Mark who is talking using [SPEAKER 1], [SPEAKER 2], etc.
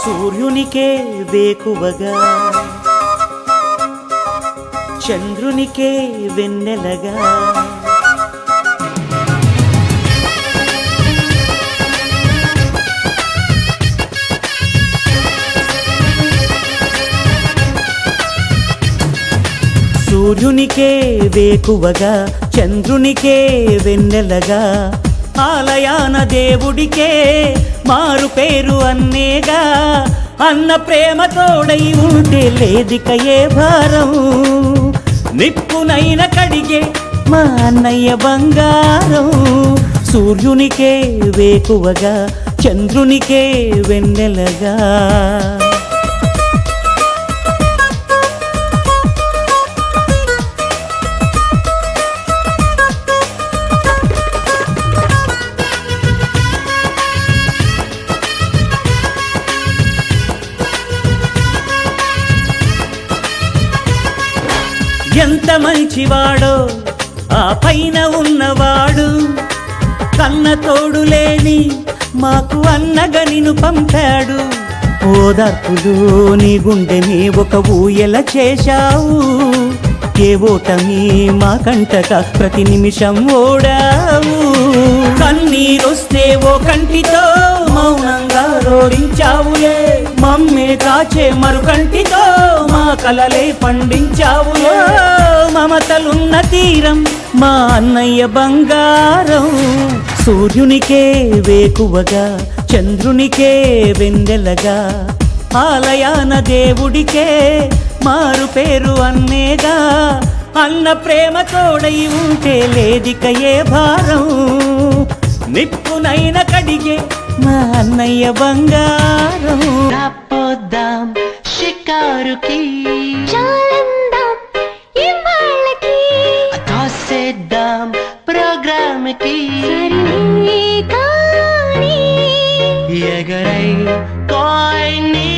[SPEAKER 1] సూర్యునికే వేకువగా, చంద్రునికే వెన్నెలగా, సూర్యునికే వేకువగా, చంద్రునికే వెన్నెలగా, ఆలయాన దేవుడికే మారు పేరు అన్నేగా, అన్న ప్రేమ తోడై ఉంటే లేదిక ఏ భారం, నిప్పునైన కడిగే మా అన్నయ్య బంగారం. సూర్యునికే వేకువగా, చంద్రునికే వెన్నెలగా. ఎంత మంచివాడో ఆ పైన ఉన్నవాడు, కన్న తోడు లేని మాకు అన్నగా నిన్ను పంపాడు. ఓదార్పులు నీ గుండెని ఒక ఊయల చేశావు, ఏ ఓటమి మా కంటక ప్రతి నిమిషం ఓడావు. కన్నీరొస్తే ఓ కంటితో మౌనంగా రోడించావులే, మమ్మే కాచే మరు కంటితో మా కలలే పండించావులే. మమతలున్న తీరం మా అన్నయ్య బంగారం. సూర్యునికే వేకువగా, చంద్రునికే వెన్నెలగా, ఆలయాన దేవుడికే మారు పేరు అన్నేగా, అన్న ప్రేమ తోడై ఉంటే లేదిక ఏ భారం, నిప్పునైన కడిగే మా అన్నయ్య బంగారం.
[SPEAKER 2] రాపోద్దాం షికారుకి, చాలందాం ఇవాళ్ళకి, తోసేద్దాం ప్రోగ్రామ్కి, సరే కానీ ఎగరై కాయిని